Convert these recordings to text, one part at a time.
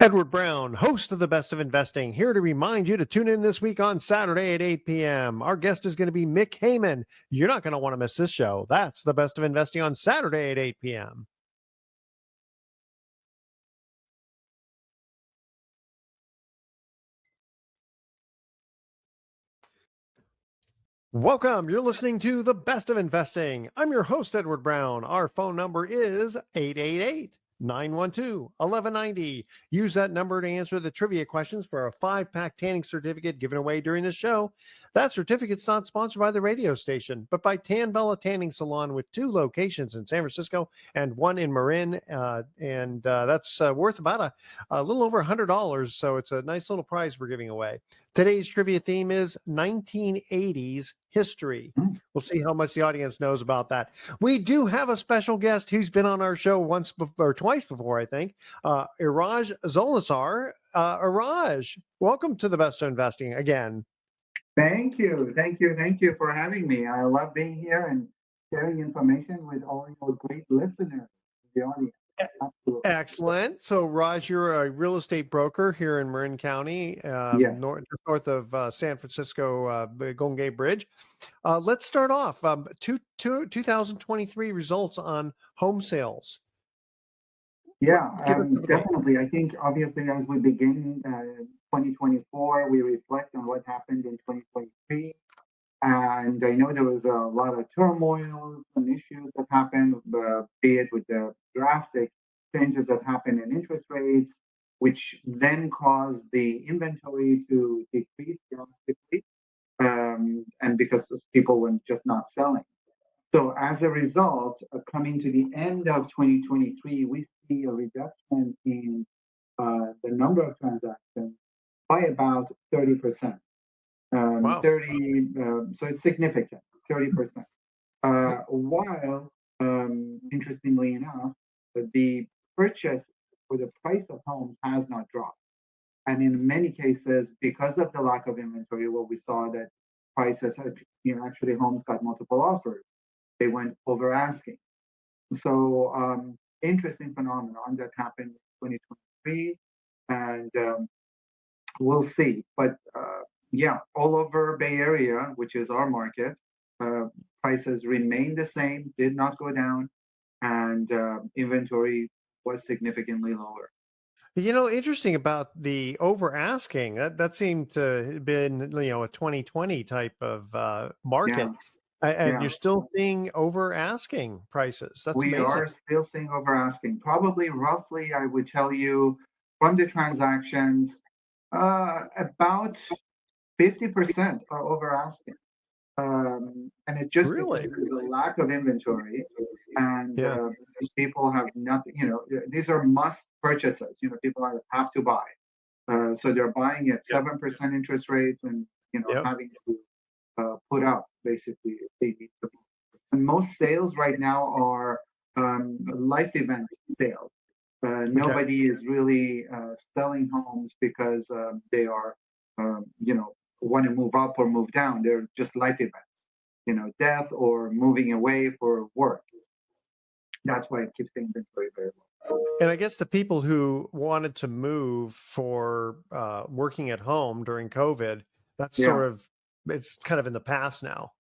Edward Brown, host of The Best of Investing, here to remind you to tune in this week on Saturday at 8 p.m. Our guest is going to be Mick Heyman. You're not going to want to miss this show. That's The Best of Investing on Saturday at 8 p.m. Welcome. You're listening to The Best of Investing. I'm your host, Edward Brown. Our phone number is 888-912-1190. Use that number to answer the trivia questions for a 5-pack tanning certificate given away during the show. That certificate's not sponsored by the radio station, but by Tan Bella Tanning Salon with 2 locations in San Francisco and 1 in Marin. That's worth about a little over $100. So it's a nice little prize we're giving away. Today's trivia theme is 1980s history. We'll see how much the audience knows about that. We do have a special guest who's been on our show once or twice before, I think. Iraj Zolnasr. Iraj, welcome to The Best of Investing again. Thank you for having me. I love being here and sharing information with all your great listeners, the audience. Absolutely. Excellent. So, Raj, you're a real estate broker here in Marin County, Yes. north of San Francisco, the Golden Gate Bridge. Let's start off. 2023 results on home sales. Yeah, definitely. I think obviously as we begin 2024, we reflect on what happened in 2023. And I know there was a lot of turmoil and issues that happened, be it with the drastic changes that happened in interest rates, which then caused the inventory to decrease drastically, and because people were just not selling. So as a result, coming to the end of 2023, we see a reduction in the number of transactions by about 30%. Wow. 30, so it's significant, 30%. While, interestingly enough, the purchase or the price of homes has not dropped. And in many cases, because of the lack of inventory, what we saw that prices, actually homes got multiple offers. They went over asking. So interesting phenomenon that happened in 2023, and we'll see. But all over Bay Area, which is our market, prices remained the same, did not go down, and inventory was significantly lower. Interesting about the over asking. That seemed to have been, a 2020 type of market. And you're still seeing over asking prices. That's amazing. We are still seeing over asking. Probably roughly, I would tell you, from the transactions, about 50% are over asking. And it's just Really? because there's a lack of inventory, and these people have nothing. These are must purchases. People have to buy, so they're buying at 7% interest rates, and having to put up basically if they need to. And most sales right now are life event sales. Nobody is really selling homes because they are, want to move up or move down. They're just life events, death or moving away for work. That's why it keeps the inventory very low. And I guess the people who wanted to move for working at home during COVID, that's it's kind of in the past now.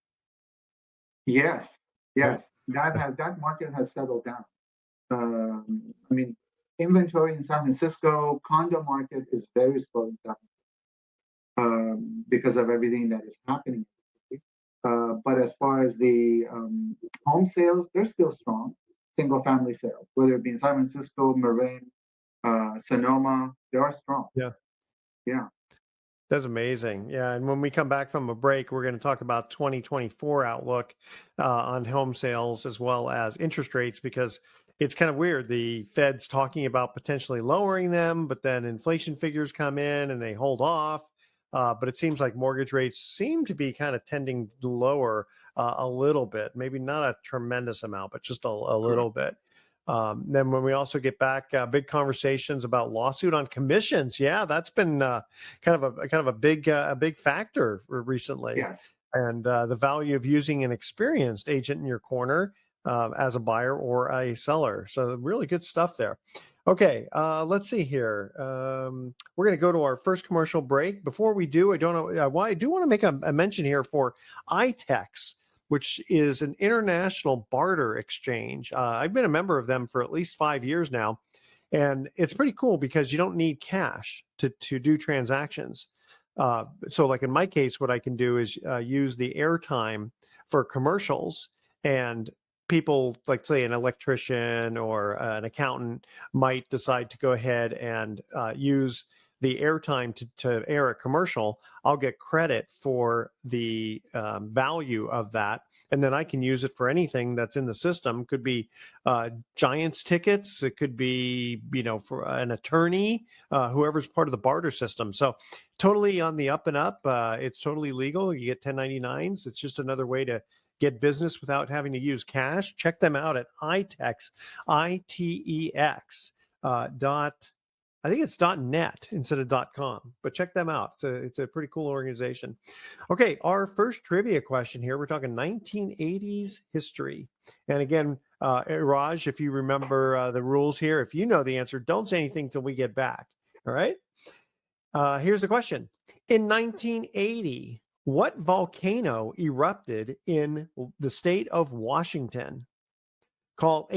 Yes. Right. That market has settled down. Inventory in San Francisco, condo market is very slow in San Francisco because of everything that is happening. But as far as the home sales, they're still strong. Single family sales, whether it be in San Francisco, Marin, Sonoma, they are strong. Yeah. That's amazing. Yeah. And when we come back from a break, we're going to talk about 2024 outlook on home sales as well as interest rates, because it's kind of weird. The Fed's talking about potentially lowering them, but then inflation figures come in and they hold off. But it seems like mortgage rates seem to be kind of tending lower a little bit, maybe not a tremendous amount, but just a little bit. Then when we also get back, big conversations about lawsuit on commissions. Yeah, that's been kind of a big factor recently. Yes. And the value of using an experienced agent in your corner as a buyer or a seller. So really good stuff there. Okay, let's see here. We're going to go to our first commercial break. Before we do, I don't know why. I do want to make a mention here for iTex, which is an international barter exchange. I've been a member of them for at least 5 years now, and it's pretty cool because you don't need cash to do transactions. So, like in my case, what I can do is use the airtime for commercials, and people, like say an electrician or an accountant, might decide to go ahead and use the airtime to air a commercial. I'll get credit for the value of that. And then I can use it for anything that's in the system. Could be Giants tickets. It could be, for an attorney, whoever's part of the barter system. So totally on the up and up. It's totally legal. You get 1099s. It's just another way to get business without having to use cash. Check them out at iTex, ITEX dot. I think it's .net instead of .com, but check them out. It's a pretty cool organization. Okay, our first trivia question here. We're talking 1980s history. And again, Iraj, if you remember the rules here, if you know the answer, don't say anything till we get back. All right? Here's the question. In 1980, what volcano erupted in the state of Washington? Call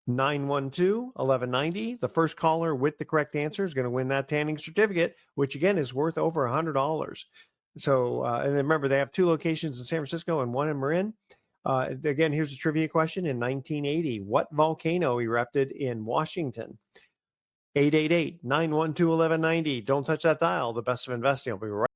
888-912-1190. The first caller with the correct answer is going to win that tanning certificate, which again is worth over $100. So, and then remember, they have 2 locations in San Francisco and 1 in Marin. Again, here's a trivia question. In 1980, what volcano erupted in Washington? 888-912-1190. Don't touch that dial. The Best of Investing. I'll be right.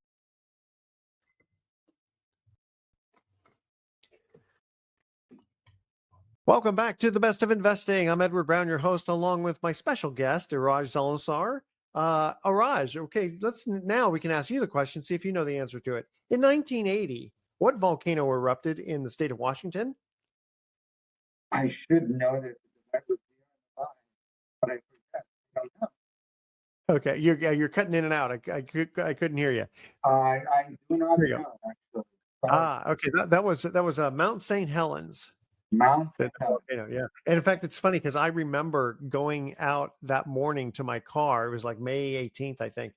Welcome back to the Best of Investing. I'm Edward Brown, your host, along with my special guest, Iraj Zolnasr. Iraj, okay, now we can ask you the question, see if you know the answer to it. In 1980, what volcano erupted in the state of Washington? I should know this, but I forget. I don't know. Okay, you're cutting in and out. I couldn't hear you. I do not There you know, actually. Sorry. Okay, that was Mount St. Helens. Mount The volcano, yeah. And in fact, it's funny because I remember going out that morning to my car. It was like May 18th, I think,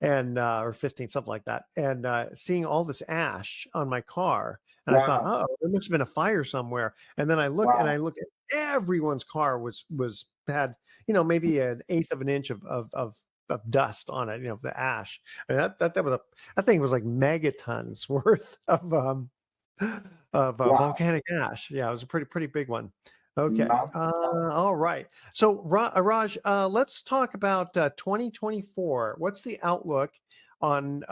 and or 15th, something like that, and seeing all this ash on my car. And I thought, Wow. oh, there must have been a fire somewhere. And then I look and I Wow. look at everyone's car had maybe an eighth of an inch of dust on it, the ash. And that thing was like megatons worth of Wow. volcanic ash. Yeah, it was a pretty big one. Okay. Mount All right. So, Raj, let's talk about 2024. What's the outlook on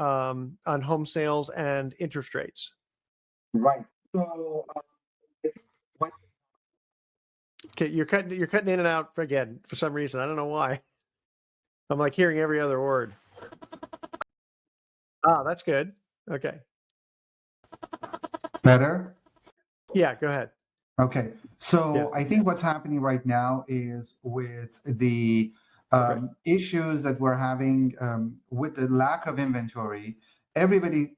home sales and interest rates? Right. So, what Okay, you're cutting in and out again for some reason. I don't know why. I'm like hearing every other word. That's good. Okay. Better? Yeah, go ahead. Okay. So Yeah. I think what's happening right now is with the Okay. issues that we're having with the lack of inventory, everybody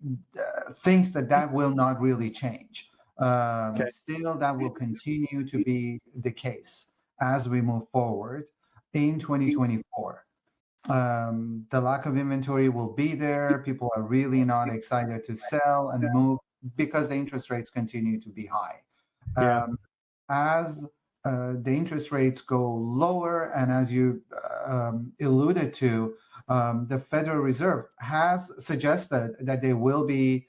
thinks that will not really change. Okay. Still, that will continue to be the case as we move forward in 2024. The lack of inventory will be there. People are really not excited to sell and move because the interest rates continue to be high. Yeah. As the interest rates go lower, and as you alluded to, the Federal Reserve has suggested that they will be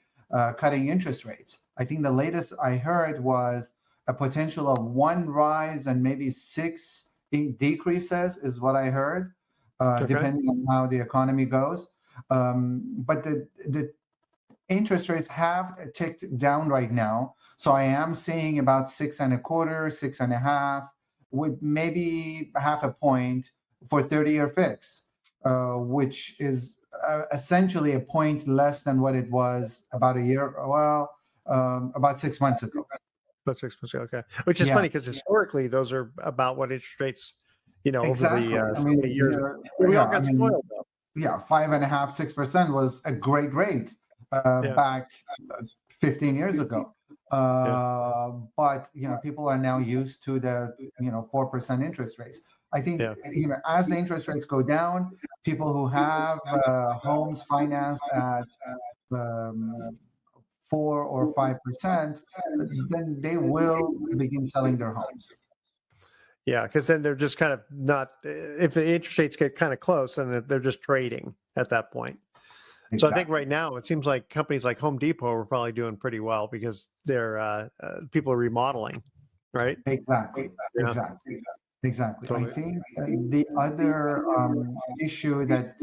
cutting interest rates. I think the latest I heard was a potential of 1 rise and maybe 6 decreases, is what I heard, Okay. depending on how the economy goes. But the interest rates have ticked down right now. So I am seeing about 6.25, 6.5, with maybe half a point for 30-year fix, which is essentially a point less than what it was about about 6 months ago. About 6%. Okay. Which is Yeah, funny because historically those are about what interest rates, exactly. over the I so mean, many years. We all got spoiled though. yeah, 5.5, 6% was a great rate Yeah. back 15 years ago. Yeah. But people are now used to the 4% interest rates. I think Yeah. as the interest rates go down, people who have homes financed at 4 or 5%, then they will begin selling their homes. Yeah, because then they're just kind of not. If the interest rates get kind of close, then they're just trading at that point. So I think right now it seems like companies like Home Depot are probably doing pretty well because they're people are remodeling, right? Exactly. Yeah. Exactly. I Totally. think the other issue that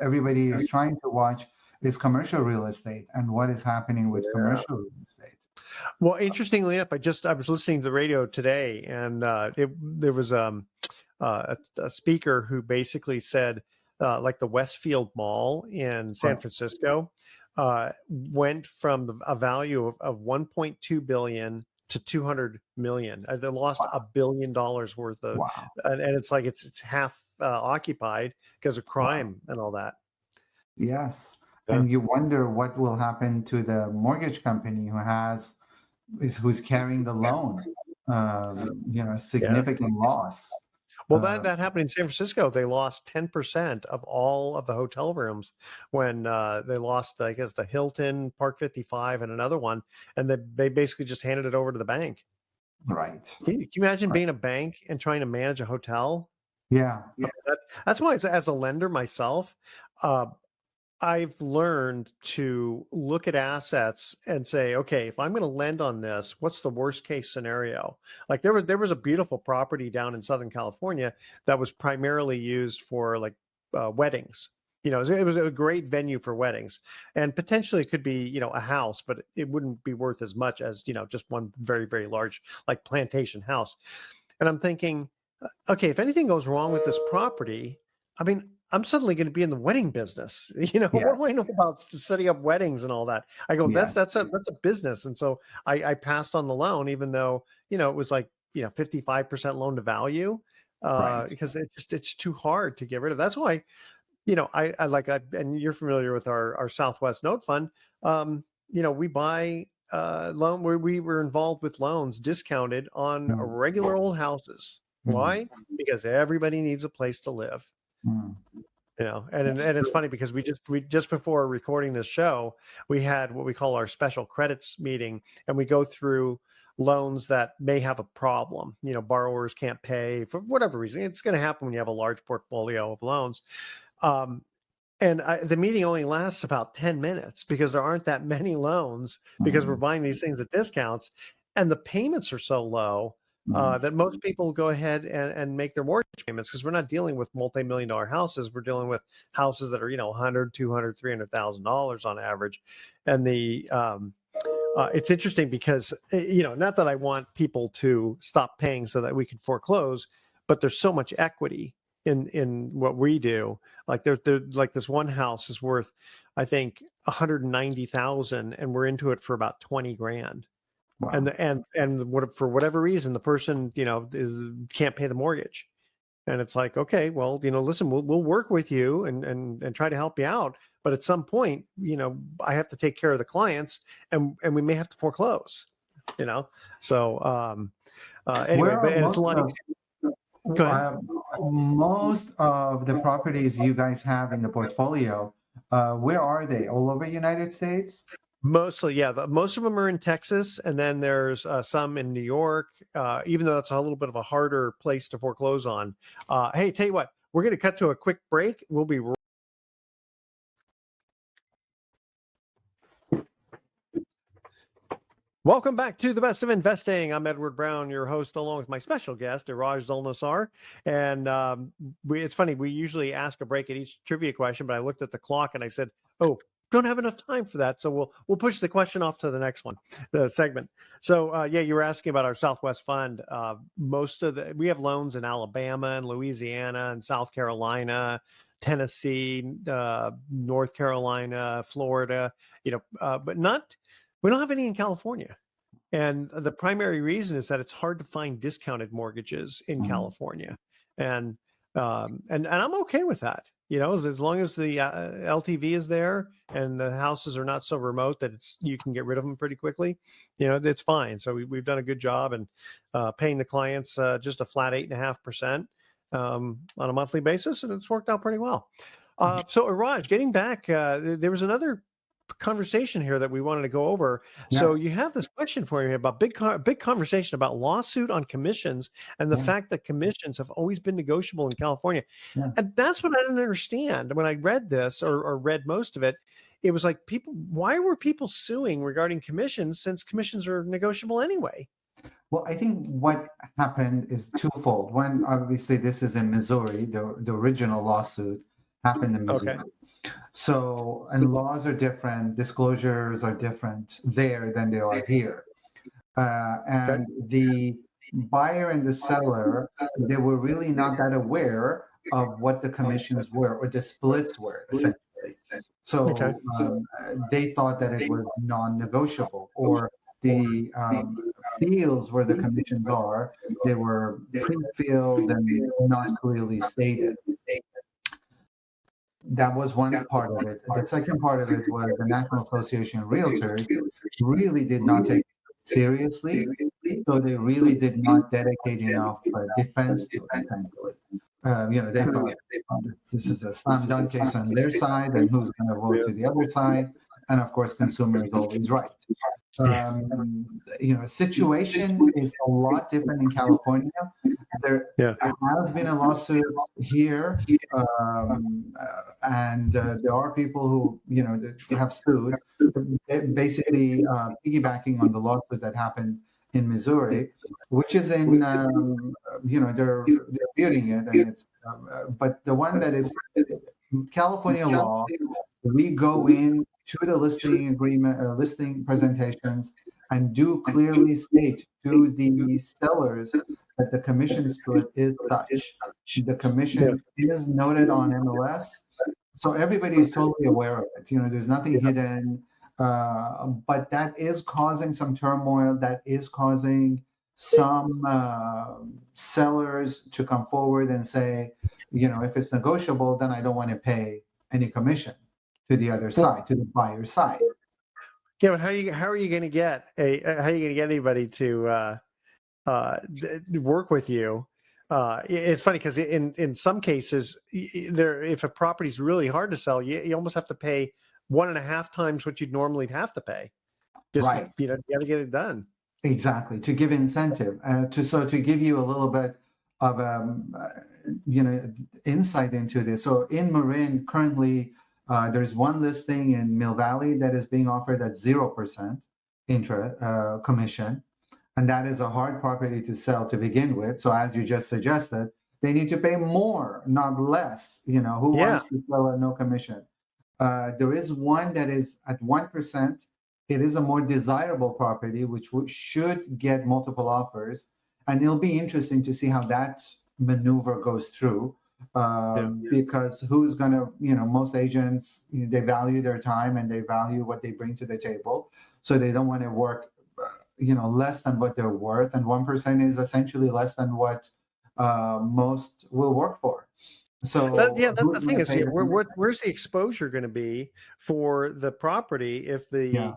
everybody is trying to watch is commercial real estate and what is happening with commercial real estate. Well, interestingly enough, I was listening to the radio today, and there was a speaker who basically said like the Westfield Mall in San Francisco went from a value of 1.2 billion to 200 million. They lost $1 billion worth of, Wow. and it's like it's half occupied because of crime and all that. Yes. Yeah. And you wonder what will happen to the mortgage company who's carrying the loan, significant loss. Well, that happened in San Francisco. They lost 10% of all of the hotel rooms when they lost, I guess, the Hilton, Park 55, and another one, and they basically just handed it over to the bank. Right. Can you imagine being a bank and trying to manage a hotel? Yeah. That's why, as a lender myself, I've learned to look at assets and say, okay, if I'm going to lend on this, what's the worst case scenario? Like there was a beautiful property down in Southern California that was primarily used for like weddings. It was a great venue for weddings, and potentially it could be, a house, but it wouldn't be worth as much as, just one very, very large like plantation house. And I'm thinking, okay, if anything goes wrong with this property, I mean, I'm suddenly going to be in the wedding business. What do I know about setting up weddings and all that? I go, that's a business. And so I passed on the loan, even though, it was like, 55% loan to value, because it's too hard to get rid of. That's why, and you're familiar with our Southwest Note Fund. We buy loan where we were involved with loans discounted on regular old houses. Why? Because everybody needs a place to live. And it's funny because we just before recording this show, we had what we call our special credits meeting, and we go through loans that may have a problem. Borrowers can't pay for whatever reason. It's going to happen when you have a large portfolio of loans. The meeting only lasts about 10 minutes because there aren't that many loans because we're buying these things at discounts, and the payments are so low that most people go ahead and make their mortgage payments, because we're not dealing with multi-million-dollar houses. We're dealing with houses that are, $100,000, $200,000, $300,000 on average. And it's interesting because, not that I want people to stop paying so that we can foreclose, but there's so much equity in what we do. Like there like this one house is worth, I think, 190,000, and we're into it for about 20 grand. Wow. And what, for whatever reason, the person, can't pay the mortgage. And it's like, okay, well, listen, we'll work with you and try to help you out. But at some point, I have to take care of the clients, and we may have to foreclose, So anyway, and it's a lot. Go ahead. Most of the properties you guys have in the portfolio, where are they? All over the United States? Mostly, yeah. Most of them are in Texas, and then there's some in New York, even though it's a little bit of a harder place to foreclose on. Hey, tell you what, we're going to cut to a quick break. We'll be Welcome back to the Best of Investing. I'm Edward Brown, your host, along with my special guest, Iraj Zolnasr. And it's funny, we usually ask a break at each trivia question, but I looked at the clock and I said, oh, don't have enough time for that. So we'll push the question off to the next one, the segment. So you were asking about our Southwest Fund. We have loans in Alabama and Louisiana and South Carolina, Tennessee, North Carolina, Florida, but we don't have any in California. And the primary reason is that it's hard to find discounted mortgages in California. And I'm okay with that. As long as the LTV is there and the houses are not so remote that you can get rid of them pretty quickly, it's fine. So we've done a good job in paying the clients just a flat 8.5%. on a monthly basis, and it's worked out pretty well. So, Iraj, getting back, there was another conversation here that we wanted to go over. So you have this question for me about big conversation about lawsuit on commissions and the fact that commissions have always been negotiable in California. And that's what I didn't understand when I read this or read most of it. It was like, why were people suing regarding commissions since commissions are negotiable anyway? Well, I think what happened is twofold. One, obviously, this is in Missouri. The original lawsuit happened in Missouri. Okay. So, and laws are different, disclosures are different there than they are here. And the buyer and the seller, they were really not that aware of what the commissions were or the splits were, essentially. So they thought that it was non-negotiable, or the fields where the commissions are, they were pre-filled and not clearly stated. That was one part of it. The second part of it was the National Association of Realtors really did not take it seriously, so they really did not dedicate enough defense to it, essentially. They thought this is a slam dunk case on their side, and who's going to vote to the other side? And of course, consumer is always right. Situation is a lot different in California. There has been a lawsuit here, and there are people who have sued, basically piggybacking on the lawsuit that happened in Missouri, which is in they're disputing it, and it's but the one that is California law, we go in to the listing agreement, listing presentations, and do clearly state to the sellers that the commission split is such. The commission is noted on MLS, so everybody is totally aware of it. There's nothing hidden, but that is causing some turmoil. That is causing some sellers to come forward and say, if it's negotiable, then I don't want to pay any commission to the other side, to the buyer's side. Yeah, but how are you going to get anybody to work with you? It's funny because in some cases, if a property is really hard to sell, you almost have to pay 1.5 times what you'd normally have to pay. Just, right. You got to get it done. Exactly, to give incentive, to give you a little bit of insight into this. So in Marin currently, there's one listing in Mill Valley that is being offered at 0% commission, and that is a hard property to sell to begin with. So as you just suggested, they need to pay more, not less. Who wants to sell at no commission? There is one that is at 1%. It is a more desirable property, which should get multiple offers, and it'll be interesting to see how that maneuver goes through. Because who's going to, most agents, they value their time and they value what they bring to the table. So they don't want to work, less than what they're worth. And 1% is essentially less than what most will work for. So that's the thing is, where's the exposure going to be for the property if the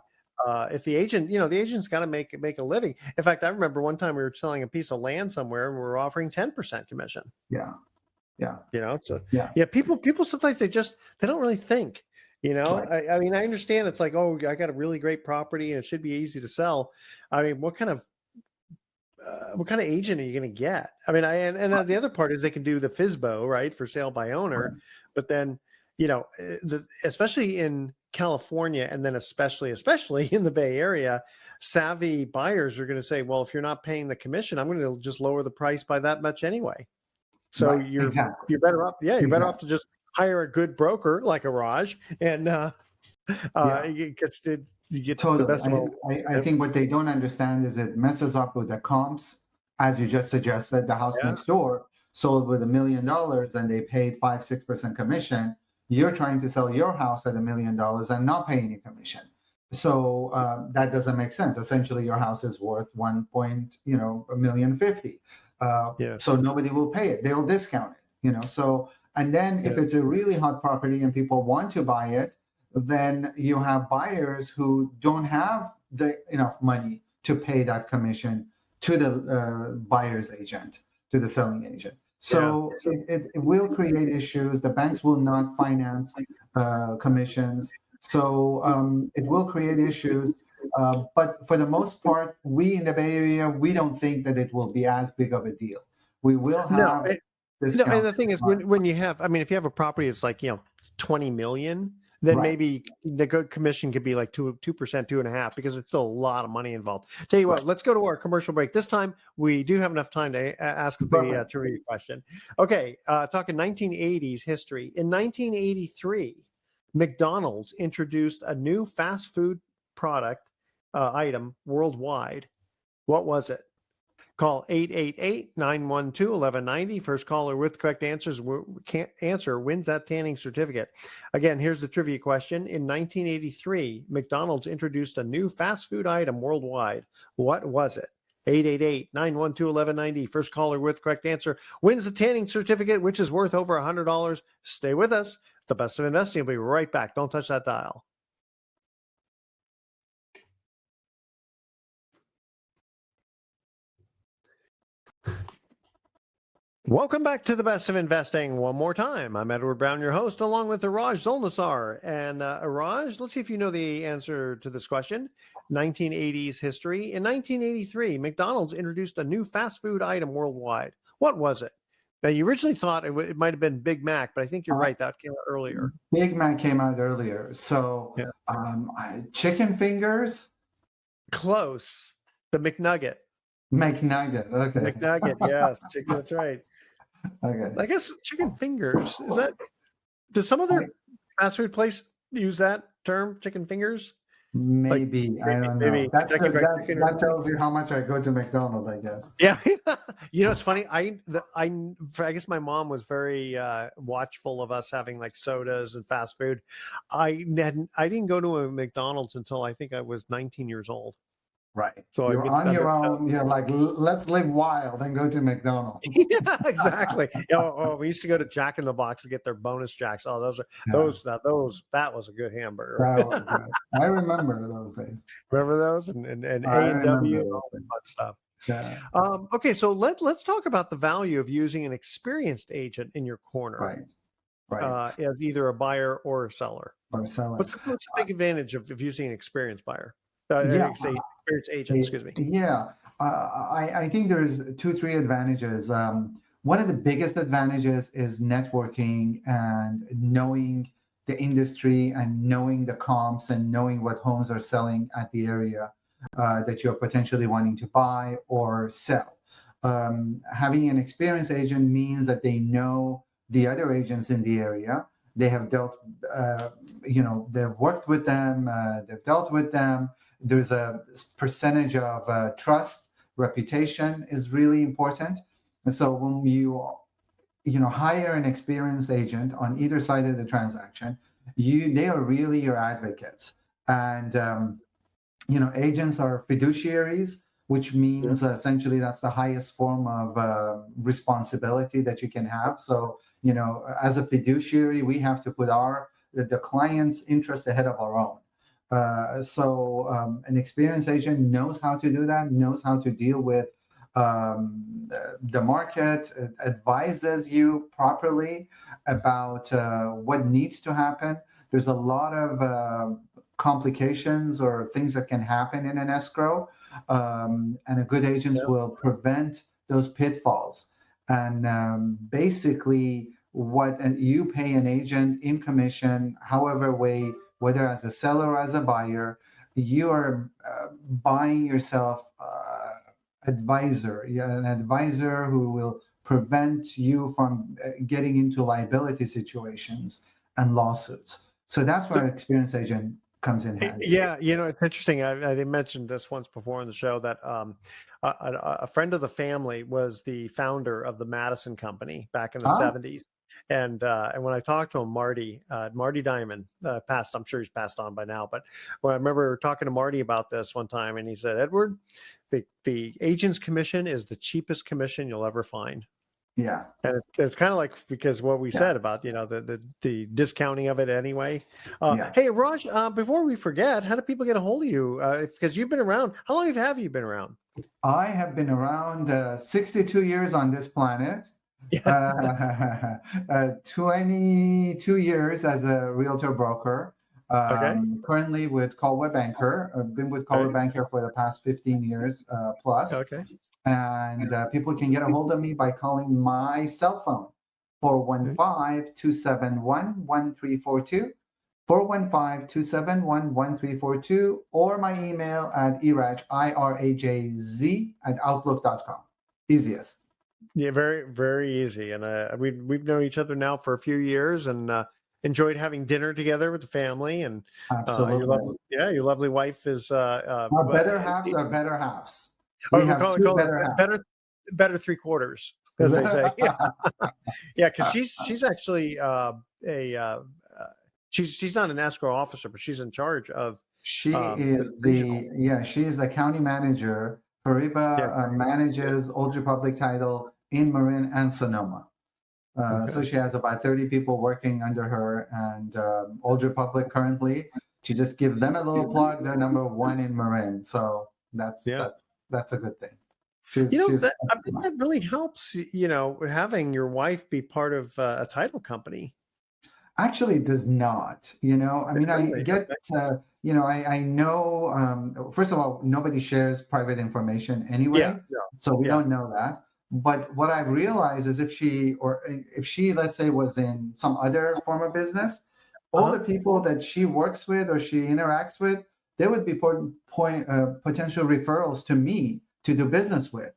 agent, the agent's got to make a living. In fact, I remember one time we were selling a piece of land somewhere and we were offering 10% commission. People sometimes they don't really think, Right. I mean, I understand it's like, oh, I got a really great property and it should be easy to sell. I mean, what kind of agent are you going to get? I mean, and the other part is they can do the FSBO, right, for sale by owner, right. But then, especially in California, and then especially in the Bay Area, savvy buyers are going to say, well, if you're not paying the commission, I'm going to just lower the price by that much anyway. So right. You're better off. Yeah, you're better off to just hire a good broker like Iraj, and you get totally. The best. I think what they don't understand is it messes up with the comps, as you just suggested. The house next door sold with $1 million, and they paid 5-6% commission. You're trying to sell your house at $1 million and not pay any commission. So that doesn't make sense. Essentially, your house is worth $1.50 million. So nobody will pay it. They'll discount it. So, and then if it's a really hot property and people want to buy it, then you have buyers who don't have enough money to pay that commission to the buyer's agent, to the selling agent. So it will create issues. The banks will not finance commissions. So it will create issues. But for the most part, we in the Bay Area, we don't think that it will be as big of a deal. We will No, have no, and discounts. the thing is, when you have, I mean, if you have a property that's like 20 million, then Right. maybe the commission could be like 2%, 2.5%, because it's still a lot of money involved. Tell you what, let's go to our commercial break. This time we do have enough time to ask the Perfect. trivia question. Okay, talking 1980s history. In 1983, McDonald's introduced a new fast food product item worldwide. What was it? Call 888-912-1190. First caller with correct answers wins that tanning certificate. Again, here's the trivia question. In 1983, McDonald's introduced a new fast food item worldwide. What was it? 888-912-1190. First caller with correct answer wins the tanning certificate, which is worth over $100. Stay with us. The Best of Investing will be right back. Don't touch that dial. Welcome back to the Best of Investing one more time. I'm Edward Brown, your host, along with Iraj Zolnasr. And Iraj, let's see if you know the answer to this question. 1980s history. In 1983, McDonald's introduced a new fast food item worldwide. What was it? Now, you originally thought it might have been Big Mac, but I think you're right. That came out earlier. Big Mac came out earlier. So chicken fingers? Close. The McNugget. McNugget. Okay. McNugget, yes. Chicken, that's right. Okay. I guess chicken fingers. Does some other fast food place use that term, chicken fingers? Maybe. I don't know. Maybe That tells you how much I go to McDonald's, I guess. Yeah. It's funny. I guess my mom was very watchful of us having like sodas and fast food. I didn't go to a McDonald's until I think I was 19 years old. Right. So you're on your own. You're like, let's live wild and go to McDonald's. Yeah, exactly. We used to go to Jack in the Box to get their bonus jacks. Oh, that was a good hamburger. That was good. I remember those days. Remember those and A&W and all that fun stuff. Yeah. Okay, so let's talk about the value of using an experienced agent in your corner. Right. As either a buyer or a seller. Or a seller. What's the big advantage of using an experienced buyer? Experienced agent, excuse me. Yeah. I think there's 2-3 advantages. One of the biggest advantages is networking and knowing the industry and knowing the comps and knowing what homes are selling at the area that you're potentially wanting to buy or sell. Having an experienced agent means that they know the other agents in the area. They have dealt, they've worked with them, they've dealt with them. There's a percentage of trust. Reputation is really important. And so when you hire an experienced agent on either side of the transaction, they are really your advocates. And agents are fiduciaries, which means essentially that's the highest form of responsibility that you can have. So as a fiduciary, we have to put the client's interest ahead of our own. An experienced agent knows how to do that, knows how to deal with the market, advises you properly about what needs to happen. There's a lot of complications or things that can happen in an escrow, and a good agent will prevent those pitfalls. And basically, what you pay an agent in commission, however way, whether as a seller or as a buyer, you are buying yourself an advisor who will prevent you from getting into liability situations and lawsuits. So that's where an experienced agent comes in handy. Yeah, it's interesting. I mentioned this once before on the show that a friend of the family was the founder of the Madison Company back in the 70s. And when I talked to him, Marty Diamond passed. I'm sure he's passed on by now. But I remember talking to Marty about this one time, and he said, "Edward, the agent's commission is the cheapest commission you'll ever find." Yeah, and it's kind of like because what we said about the discounting of it anyway. Hey, Raj, before we forget, how do people get a hold of you? Because you've been around. How long have you been around? I have been around 62 years on this planet. uh, 22 years as a realtor broker. Okay. Currently with Coldwell Banker. I've been with Coldwell Okay. Banker for the past 15 years plus. Okay. And people can get a hold of me by calling my cell phone, 415-271-1342, 415-271-1342, or my email at iraj, IRAJZ, at outlook.com. Easiest. Yeah, very, very easy. And we've known each other now for a few years, and enjoyed having dinner together with the family. And Absolutely. your lovely wife is Our better halves are better halves. oh, We have two call better it halves. better three quarters, as they say. Yeah, yeah, because she's actually she's not an escrow officer, but she's in charge of She the is regional. she is the county manager. Yeah. Pariba manages Old Republic Title in Marin and Sonoma. So Okay. she has about 30 people working under her, and Old Republic currently, to just give them a little plug, they're number one in Marin. So that's Yeah. that's a good thing. That I think that really helps. Having your wife be part of a title company. Actually does not. I mean, I Really? get, I know, first of all, nobody shares private information Yeah. anyway, Yeah. so we Yeah. don't know that. But what I've realized is if she, let's say, was in some other form of business, all the people that she works with or she interacts with, they would be potential referrals to me to do business with.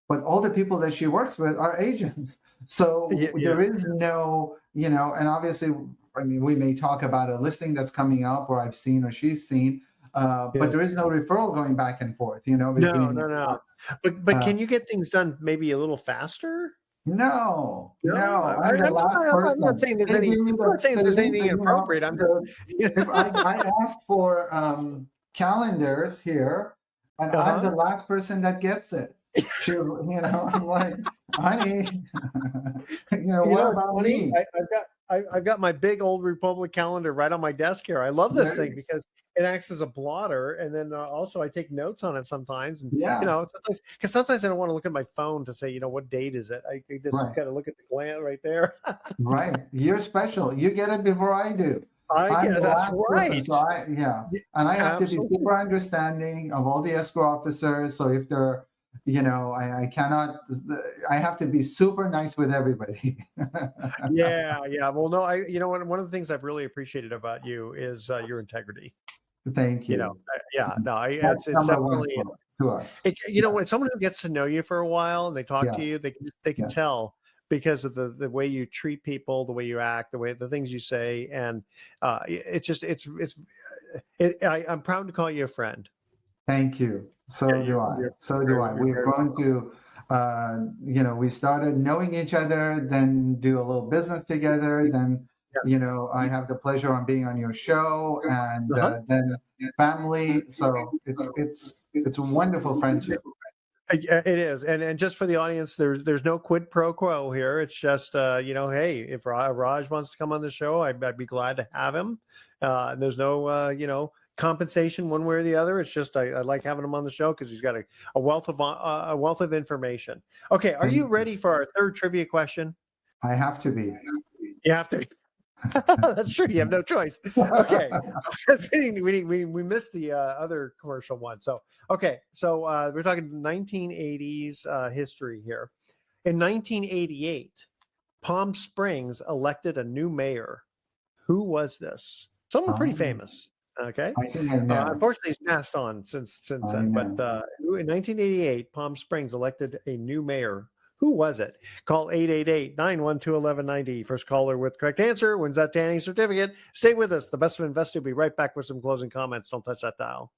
But all the people that she works with are agents. So Yeah. there is no, and obviously, I mean, we may talk about a listing that's coming up or I've seen or she's seen, but there is no referral going back and forth, between No. us. But can you get things done maybe a little faster? No, No, I'm the last I'm not person. saying there's They any. give me I'm not saying the there's link, anything inappropriate. I'm just. if I ask for calendars here, and I'm the last person that gets it. I'm like, honey, what It's about funny. me? I've got my big old Republic calendar right on my desk here. I love this There- thing because it acts as a blotter, and then also I take notes on it sometimes. And Yeah, sometimes I don't want to look at my phone to say, what date is it. I just right, got to look at the gland right there. right. You're special. You get it before I do. I'm the That's last person, right. so and I have to be Absolutely. super understanding of all the escrow officers. So if they're, I cannot, I have to be super nice with everybody. Yeah. Well, no, one of the things I've really appreciated about you is your integrity. Thank you. It's That's number one definitely to us. when someone who gets to know you for a while and they talk Yeah, to you, they can yeah. tell because of the way you treat people, the way you act, the things you say, and I'm proud to call you a friend. Thank you. So do I. So do I. We've grown to, we started knowing each other, then do a little business together, then, I have the pleasure on being on your show, and then family. So it's a wonderful friendship. It is, and just for the audience, there's no quid pro quo here. It's just hey, if Raj wants to come on the show, I'd be glad to have him. There's no compensation one way or the other. It's just I like having him on the show because he's got a wealth of information. Okay, are you ready for our third trivia question? I have to be. You have to be. That's true. You have no choice. Okay, we missed the other commercial one. So okay, so we're talking 1980s history here. In 1988, Palm Springs elected a new mayor. Who was this? Someone pretty famous. Okay. I think I know. Unfortunately, he's passed on since then. But in 1988, Palm Springs elected a new mayor. Who was it? Call 888-912-1190. First caller with correct answer wins that tanning certificate. Stay with us. The Best of Investing will be right back with some closing comments. Don't touch that dial.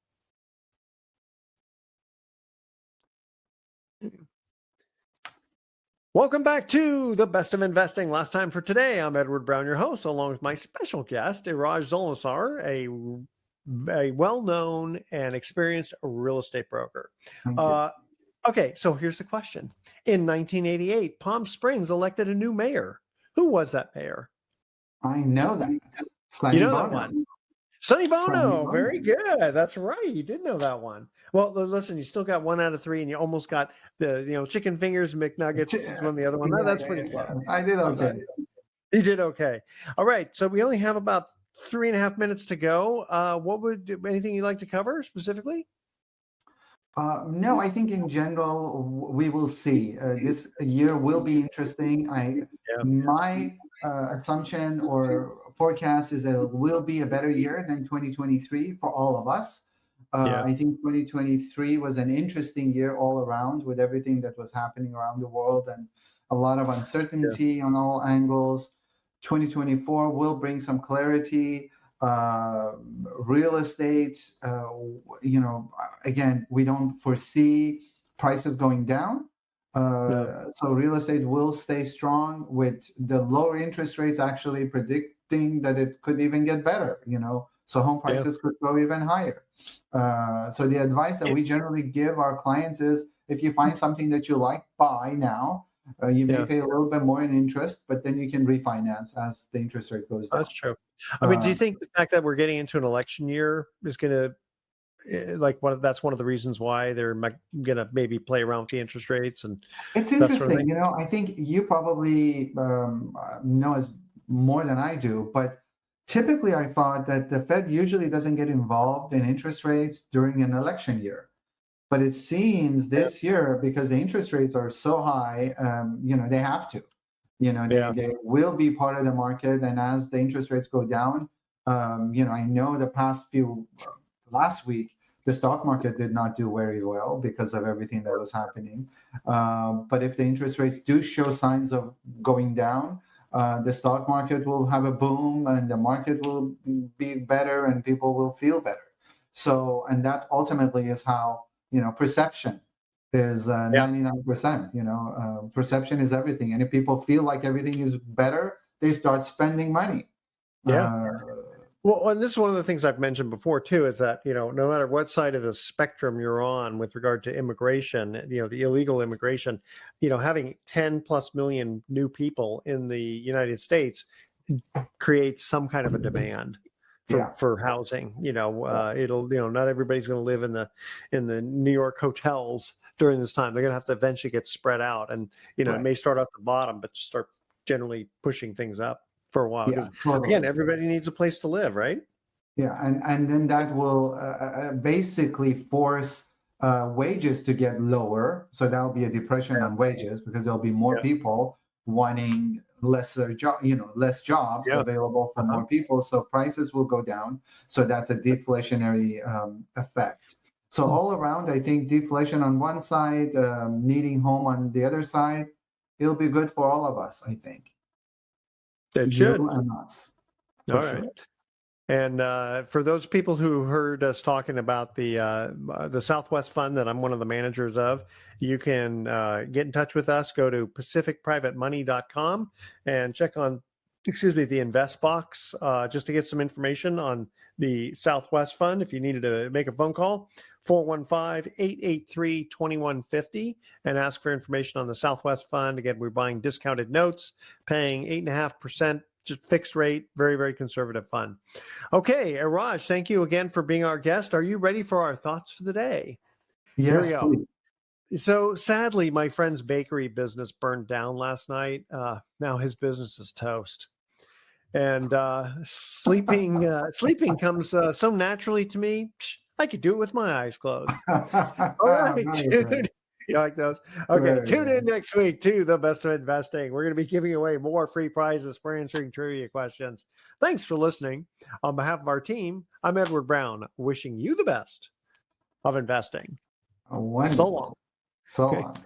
Welcome back to the Best of Investing. Last time for today, I'm Edward Brown, your host, along with my special guest, Iraj Zolnasr, a well-known and experienced real estate broker. Okay, so here's the question. In 1988, Palm Springs elected a new mayor. Who was that mayor? I know that. You know that one. Sonny Sonny Bono, Bono. very good. That's right. You did know that one. Well, listen, you still got 1 out of 3, and you almost got the chicken fingers, McNuggets is one the other one. That's pretty close. I did okay. You did okay. All right. So we only have about 3.5 minutes to go. Anything you'd like to cover specifically? No, I think in general we will see. This year will be interesting. My assumption or forecast is that it will be a better year than 2023 for all of us. I think 2023 was an interesting year all around with everything that was happening around the world and a lot of uncertainty on all angles. 2024 will bring some clarity. Real estate, again, we don't foresee prices going down. So real estate will stay strong with the lower interest rates actually predicting that it could even get better, so home prices could go even higher. So the advice that we generally give our clients is if you find something that you like, buy now. You may pay a little bit more in interest, but then you can refinance as the interest rate goes down. That's true. I mean, do you think the fact that we're getting into an election year is going to, that's one of the reasons why they're going to maybe play around with the interest rates? And it's interesting. I think you probably know as more than I do, but typically I thought that the Fed usually doesn't get involved in interest rates during an election year. But it seems this year, because the interest rates are so high, they have to. They will be part of the market. And as the interest rates go down, I know last week, the stock market did not do very well because of everything that was happening. But if the interest rates do show signs of going down, the stock market will have a boom and the market will be better and people will feel better. So, and that ultimately is how, perception is 99%. Perception is everything. And if people feel like everything is better, they start spending money. Well, and this is one of the things I've mentioned before, too, is that, no matter what side of the spectrum you're on with regard to immigration, the illegal immigration, having 10 plus million new people in the United States creates some kind of a demand for housing. It'll, not everybody's going to live in the New York hotels during this time. They're going to have to eventually get spread out. And, it may start at the bottom, but start generally pushing things up for a while. Again, everybody needs a place to live, right? Yeah, and then that will basically force wages to get lower. So that'll be a depression on wages because there'll be more people wanting less jobs available for more people. So prices will go down. So that's a deflationary effect. So all around, I think deflation on one side, needing home on the other side, it'll be good for all of us, I think. It should. You and us. All right. And for those people who heard us talking about the Southwest Fund that I'm one of the managers of, you can get in touch with us. Go to pacificprivatemoney.com and check on, the invest box just to get some information on the Southwest Fund. If you needed to make a phone call, 415-883-2150 and ask for information on the Southwest Fund. Again, we're buying discounted notes, paying 8.5%. Just fixed rate, very, very conservative fund. Okay, Iraj, thank you again for being our guest. Are you ready for our thoughts for the day? Yes, here we go. Please. So sadly, my friend's bakery business burned down last night. Now his business is toast. And sleeping comes so naturally to me. I could do it with my eyes closed. All right, dude. You like those? Okay, tune in next week to The Best of Investing. We're going to be giving away more free prizes for answering trivia questions. Thanks for listening. On behalf of our team, I'm Edward Brown, wishing you the best of investing. So long. So long.